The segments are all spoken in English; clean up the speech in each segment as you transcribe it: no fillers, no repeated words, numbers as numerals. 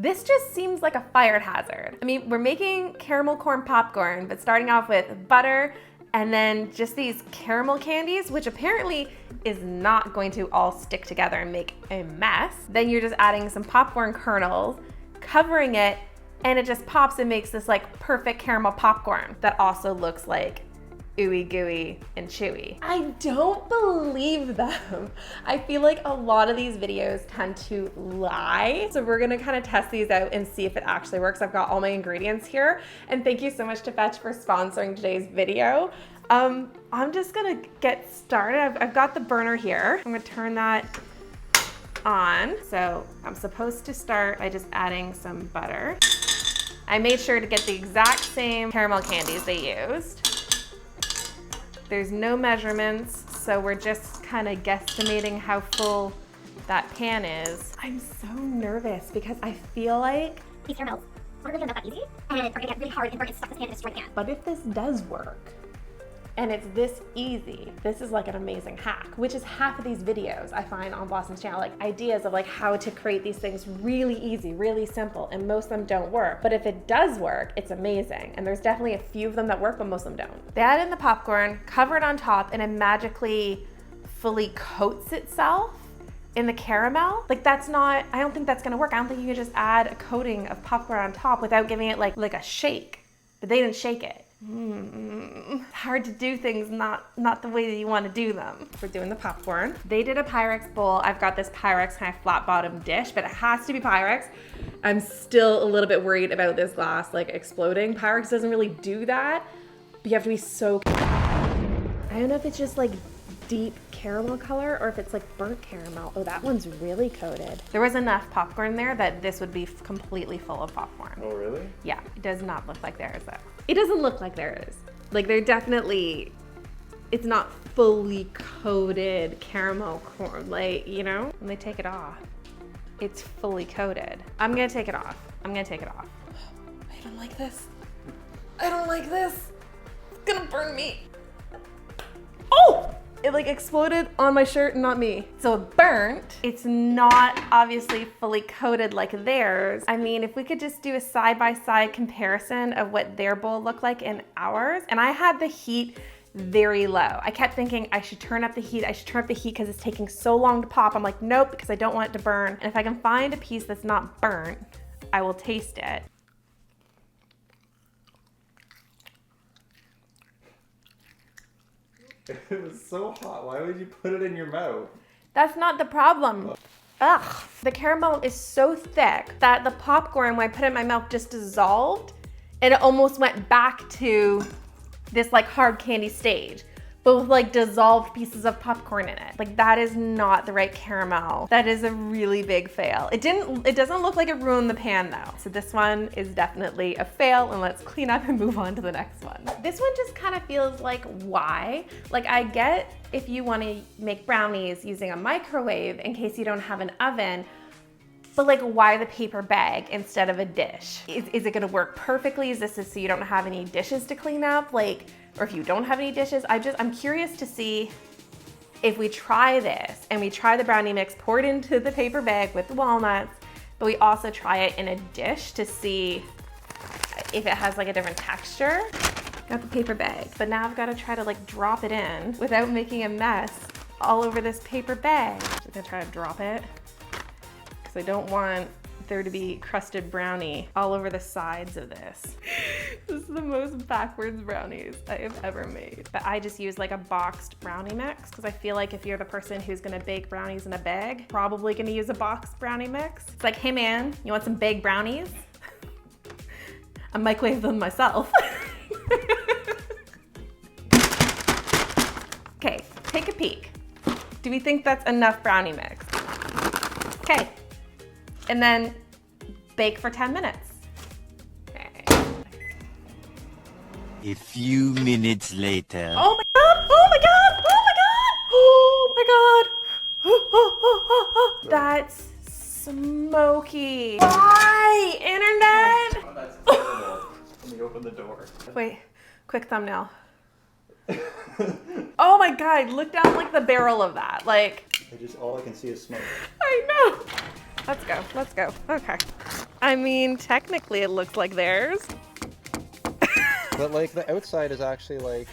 This just seems like a fire hazard. I mean, we're making caramel corn popcorn, but starting off with butter and then just these caramel candies, which apparently is not going to all stick together and make a mess. Then you're just adding some popcorn kernels, covering it, and it just pops and makes this like perfect caramel popcorn that also looks like ooey gooey and chewy. I don't believe them. I feel like a lot of these videos tend to lie. So we're gonna kind of test these out and see if it actually works. I've got all my ingredients here. And thank you so much to Fetch for sponsoring today's video. I'm just gonna get started. I've got the burner here. I'm gonna turn that on. So I'm supposed to start by just adding some butter. I made sure to get the exact same caramel candies they used. There's no measurements, so we're just kind of guesstimating how full that pan is. I'm so nervous because I feel like these caramels aren't really gonna that easy, and are gonna get really hard and we're gonna stuff this pan and destroy the pan. But if this does work, and it's this easy, this is like an amazing hack, which is half of these videos I find on Blossom's channel, like ideas of like how to create these things really easy, really simple, and most of them don't work. But if it does work, it's amazing. And there's definitely a few of them that work, but most of them don't. They add in the popcorn, cover it on top, and it magically fully coats itself in the caramel. Like that's not, I don't think that's gonna work. I don't think you can just add a coating of popcorn on top without giving it like a shake. But they didn't shake it. It's hard to do things not the way that you want to do them. We're doing the popcorn. They did a Pyrex bowl. I've got this Pyrex kind of flat bottom dish, but it has to be Pyrex. I'm still a little bit worried about this glass like exploding. Pyrex doesn't really do that, but you have to be so, I don't know if it's just like deep caramel color or if it's like burnt caramel. Oh, that one's really coated. There was enough popcorn there that this would be completely full of popcorn. Oh, really? Yeah, it does not look like theirs though. It doesn't look like theirs. Like they're definitely, it's not fully coated caramel corn, like, you know? When they take it off, it's fully coated. I'm gonna take it off. I'm gonna take it off. I don't like this. I don't like this. It's gonna burn me. Oh! It like exploded on my shirt and not me. So it burnt. It's not obviously fully coated like theirs. I mean, if we could just do a side-by-side comparison of what their bowl looked like and ours. And I had the heat very low. I kept thinking I should turn up the heat. I should turn up the heat because it's taking so long to pop. I'm like, nope, because I don't want it to burn. And if I can find a piece that's not burnt, I will taste it. It was so hot. Why would you put it in your mouth? That's not the problem. Ugh. The caramel is so thick that the popcorn, when I put it in my mouth, just dissolved and it almost went back to this like hard candy stage, but with like dissolved pieces of popcorn in it. Like that is not the right caramel. That is a really big fail. It doesn't look like it ruined the pan though. So this one is definitely a fail, and let's clean up and move on to the next one. This one just kind of feels like, why? Like I get if you want to make brownies using a microwave in case you don't have an oven, but like why the paper bag instead of a dish? Is it gonna work perfectly? Is this so you don't have any dishes to clean up? Like, or if you don't have any dishes, I'm curious to see if we try this and we try the brownie mix poured into the paper bag with the walnuts, but we also try it in a dish to see if it has like a different texture. Got the paper bag, but now I've got to try to like drop it in without making a mess all over this paper bag. I'm gonna try to drop it because I don't want there to be crusted brownie all over the sides of this. This is the most backwards brownies I have ever made. But I just use like a boxed brownie mix because I feel like if you're the person who's gonna bake brownies in a bag, probably gonna use a boxed brownie mix. It's like, hey man, you want some baked brownies? I microwave them myself. Okay, take a peek. Do we think that's enough brownie mix? Okay. And then bake for 10 minutes. Okay. A few minutes later. Oh my God, oh my God, oh my God, oh my God. That's smoky. Why, internet? Oh, that's terrible. Let me open the door. Wait, quick thumbnail. Oh my God, look down like the barrel of that. Like, All I can see is smoke. I know. Let's go, let's go. Okay. I mean, technically it looks like theirs. But like the outside is actually like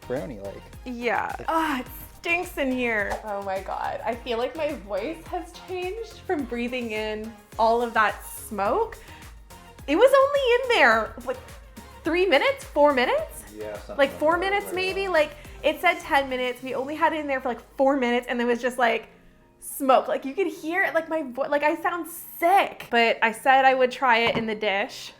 brownie-like. Yeah. Oh, it stinks in here. Oh my God. I feel like my voice has changed from breathing in all of that smoke. It was only in there, like 3 minutes, 4 minutes? Yeah, something Like 4 that, minutes right maybe? on. Like it said 10 minutes. We only had it in there for like 4 minutes and there was just like smoke. Like you could hear it, like my voice, like I sound sick. But I said I would try it in the dish.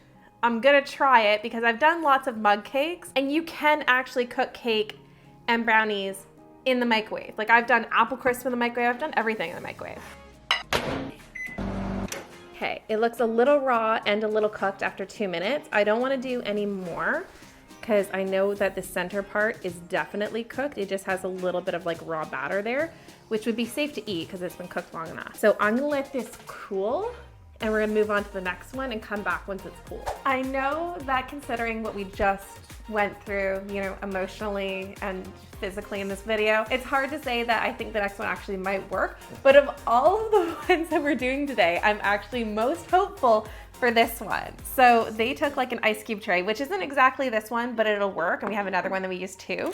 I'm gonna try it because I've done lots of mug cakes and you can actually cook cake and brownies in the microwave. Like I've done apple crisp in the microwave. I've done everything in the microwave. Okay, it looks a little raw and a little cooked after 2 minutes. I don't want to do any more because I know that the center part is definitely cooked. It just has a little bit of like raw batter there, which would be safe to eat because it's been cooked long enough. So I'm gonna let this cool and we're gonna move on to the next one and come back once it's cool. I know that considering what we just went through, you know, emotionally and physically in this video, it's hard to say that I think the next one actually might work, but of all of the ones that we're doing today, I'm actually most hopeful for this one. So they took like an ice cube tray, which isn't exactly this one, but it'll work. And we have another one that we used too,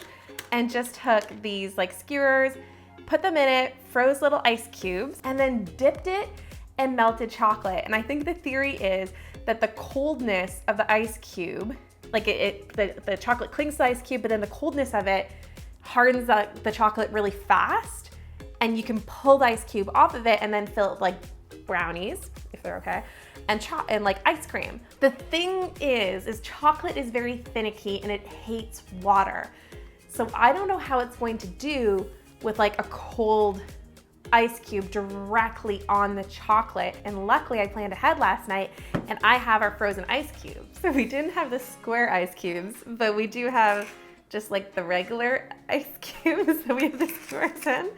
and just took these like skewers, put them in it, froze little ice cubes, and then dipped it in melted chocolate. And I think the theory is that the coldness of the ice cube, like the chocolate clings to the ice cube, but then the coldness of it hardens the chocolate really fast, and you can pull the ice cube off of it and then fill it with like brownies, if they're okay, and like ice cream. The thing is chocolate is very finicky and it hates water. So I don't know how it's going to do with like a cold ice cube directly on the chocolate. And luckily I planned ahead last night and I have our frozen ice cubes. So we didn't have the square ice cubes, but we do have just like the regular ice cubes that we have the skewers in.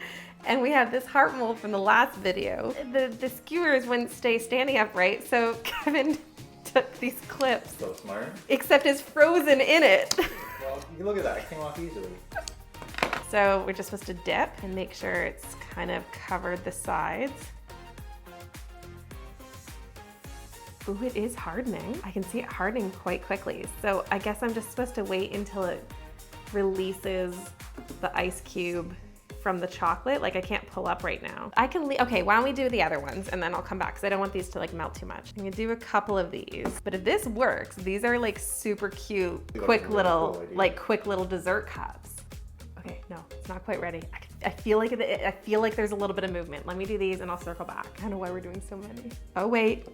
And we have this heart mold from the last video. The skewers wouldn't stay standing upright, so Kevin took these clips, So smart. except it's frozen in it. Well, you look at that. It came off easily. So we're just supposed to dip and make sure it's kind of covered the sides. Ooh, it is hardening. I can see it hardening quite quickly. So I guess I'm just supposed to wait until it releases the ice cube from the chocolate. Like I can't pull up right now. I can leave, okay, why don't we do the other ones and then I'll come back because I don't want these to like melt too much. I'm gonna do a couple of these, but if this works, these are like super cute, quick little dessert cups. Okay, no, it's not quite ready. I feel like there's a little bit of movement. Let me do these and I'll circle back. I don't know why we're doing so many. Oh wait,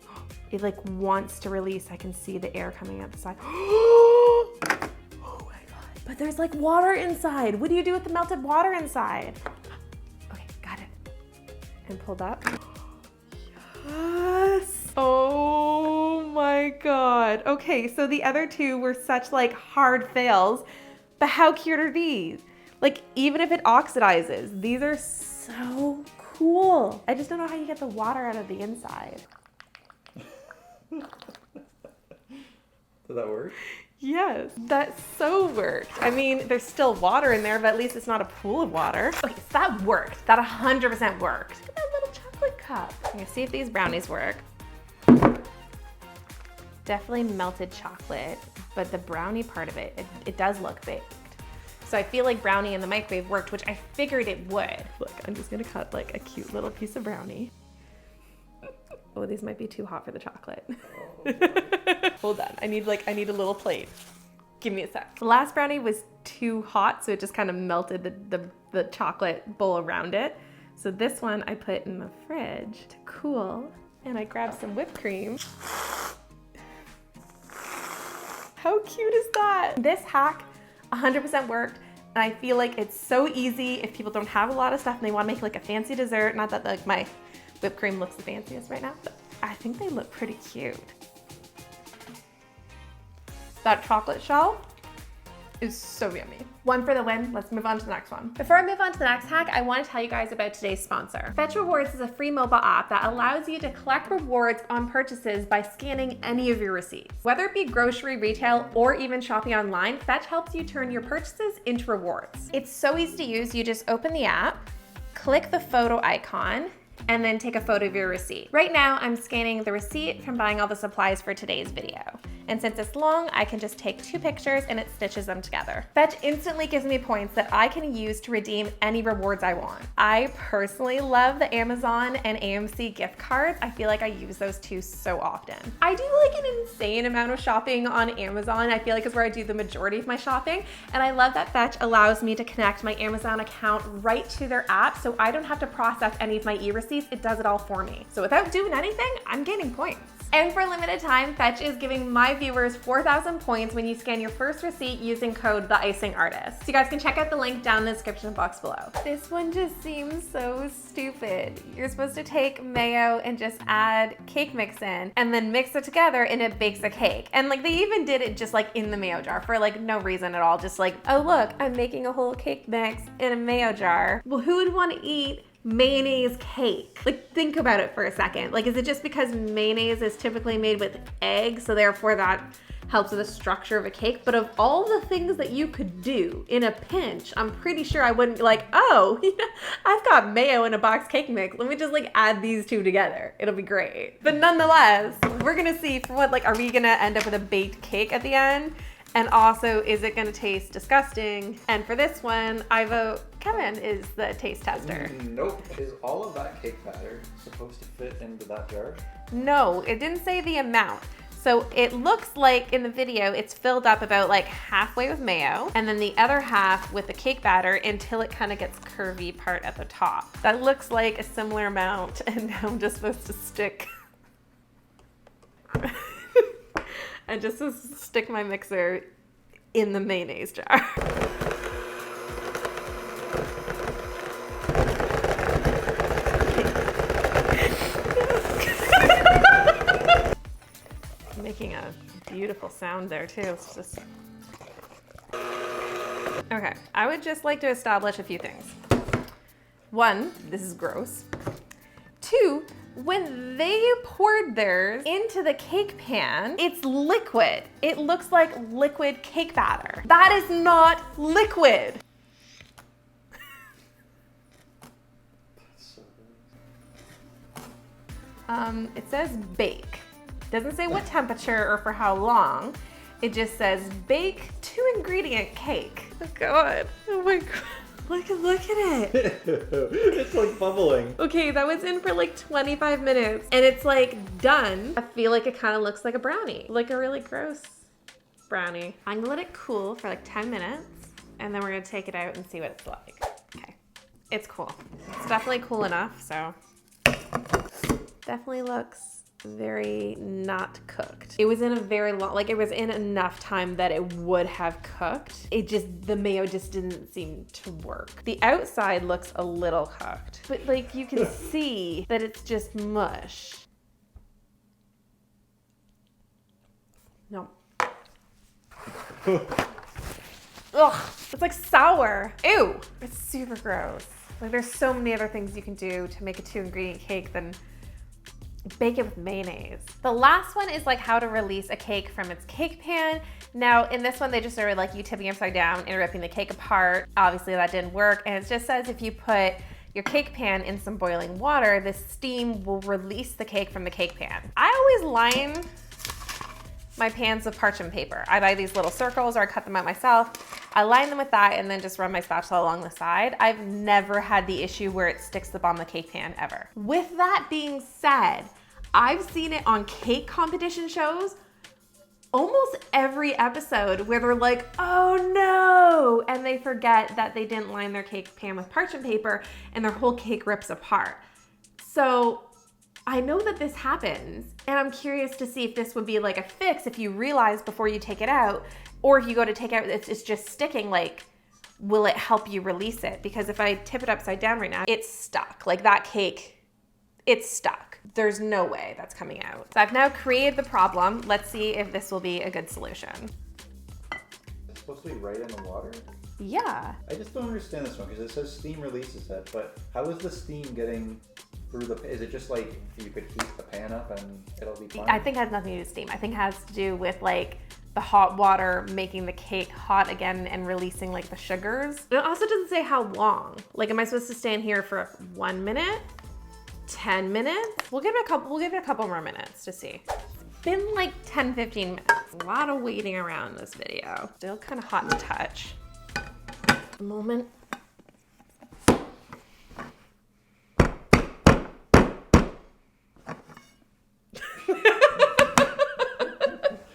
it like wants to release. I can see the air coming out the side. Oh my God, but there's like water inside. What do you do with the melted water inside? Okay, got it. And pulled up. Yes. Oh my God. Okay, so the other two were such like hard fails, but how cute are these? Like, even if it oxidizes, these are so cool. I just don't know how you get the water out of the inside. Does that work? Yes, that so worked. I mean, there's still water in there, but at least it's not a pool of water. Okay, so that worked. That 100% worked. Look at that little chocolate cup. I'm gonna see if these brownies work. Definitely melted chocolate, but the brownie part of it does look baked. So I feel like brownie in the microwave worked, which I figured it would. Look, I'm just gonna cut like a cute little piece of brownie. Oh, these might be too hot for the chocolate. Hold on, I need a little plate. Give me a sec. The last brownie was too hot, so it just kind of melted the chocolate bowl around it. So this one I put in the fridge to cool, and I grabbed some whipped cream. How cute is that? This hack 100% worked, and I feel like it's so easy if people don't have a lot of stuff and they want to make like a fancy dessert. Not that like my whipped cream looks the fanciest right now, but I think they look pretty cute. That chocolate shell is so yummy. One for the win. Let's move on to the next one. Before I move on to the next hack, I want to tell you guys about today's sponsor. Fetch Rewards is a free mobile app that allows you to collect rewards on purchases by scanning any of your receipts. Whether it be grocery, retail, or even shopping online, Fetch helps you turn your purchases into rewards. It's so easy to use. You just open the app, click the photo icon, and then take a photo of your receipt. Right now, I'm scanning the receipt from buying all the supplies for today's video. And since it's long, I can just take 2 pictures and it stitches them together. Fetch instantly gives me points that I can use to redeem any rewards I want. I personally love the Amazon and AMC gift cards. I feel like I use those 2 so often. I do like an insane amount of shopping on Amazon. I feel like it's where I do the majority of my shopping. And I love that Fetch allows me to connect my Amazon account right to their app, so I don't have to process any of my e-receipts. It does it all for me. So without doing anything, I'm gaining points. And for a limited time, Fetch is giving my viewers 4,000 points when you scan your first receipt using code TheIcingArtist. So you guys can check out the link down in the description box below. This one just seems so stupid. You're supposed to take mayo and just add cake mix in and then mix it together and it bakes a cake. And like they even did it just like in the mayo jar for like no reason at all. Just like, oh look, I'm making a whole cake mix in a mayo jar. Well, who would want to eat mayonnaise cake? Like, think about it for a second. Like, is it just because mayonnaise is typically made with eggs, so therefore that helps with the structure of a cake? But of all the things that you could do in a pinch, I'm pretty sure I wouldn't be like, oh, I've got mayo in a box cake mix. Let me just like add these 2 together. It'll be great. But nonetheless, we're gonna see for what, like, are we gonna end up with a baked cake at the end? And also, is it gonna taste disgusting? And for this one, I vote Kevin is the taste tester. Nope. Is all of that cake batter supposed to fit into that jar? No, it didn't say the amount. So it looks like in the video, it's filled up about like halfway with mayo and then the other half with the cake batter until it kind of gets curvy part at the top. That looks like a similar amount, and now I'm just supposed to stick and just to stick my mixer in the mayonnaise jar. Making a beautiful sound there too. It's just... Okay, I would just like to establish a few things. 1, this is gross. 2, when they poured theirs into the cake pan, it's liquid. It looks like liquid cake batter. That is not liquid. It says bake. Doesn't say what temperature or for how long. It just says bake 2-ingredient cake. Oh God, oh my God. Look at it. It's like bubbling. Okay, that was in for like 25 minutes and it's like done. I feel like it kind of looks like a brownie, like a really gross brownie. I'm gonna let it cool for like 10 minutes and then we're gonna take it out and see what it's like. Okay, it's cool. It's definitely cool enough, so. Definitely looks very not cooked. It was in a very long, like it was in enough time that it would have cooked. It just, the mayo just didn't seem to work. The outside looks a little cooked, but like you can see that it's just mush. No. Ugh, it's like sour. Ew, it's super gross. Like there's so many other things you can do to make a 2-ingredient cake than bake it with mayonnaise. The last one is like how to release a cake from its cake pan. Now in this one, they just started like you tipping upside down and ripping the cake apart. Obviously that didn't work. And it just says if you put your cake pan in some boiling water, the steam will release the cake from the cake pan. I always line my pans with parchment paper. I buy these little circles or I cut them out myself. I line them with that and then just run my spatula along the side. I've never had the issue where it sticks up on the cake pan ever. With that being said, I've seen it on cake competition shows almost every episode where they're like, oh no, and they forget that they didn't line their cake pan with parchment paper and their whole cake rips apart. So I know that this happens and I'm curious to see if this would be like a fix if you realize before you take it out, or if you go to take out, it's just sticking, like, will it help you release it? Because if I tip it upside down right now, it's stuck. Like that cake, it's stuck. There's no way that's coming out. So I've now created the problem. Let's see if this will be a good solution. It's supposed to be right in the water? Yeah. I just don't understand this one because it says steam releases it, but how is the steam getting through the, is it just like you could heat the pan up and it'll be fine? I think it has nothing to do with steam. I think it has to do with like the hot water making the cake hot again and releasing like the sugars. It also doesn't say how long. Like, am I supposed to stand here for 1 minute? 10 minutes. We'll give it a couple more minutes to see. It's been like 10, 15 minutes. A lot of waiting around this video. Still kind of hot to touch. A moment.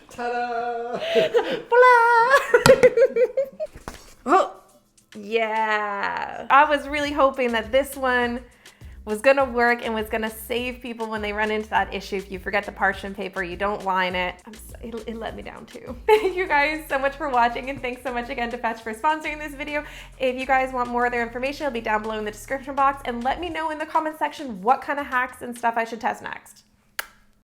Ta-da! Oh, yeah. I was really hoping that this one was gonna work and was gonna save people when they run into that issue. If you forget the parchment paper, you don't line it. It let me down too. Thank you guys so much for watching, and thanks so much again to Fetch for sponsoring this video. If you guys want more of their information, it'll be down below in the description box, and let me know in the comment section what kind of hacks and stuff I should test next.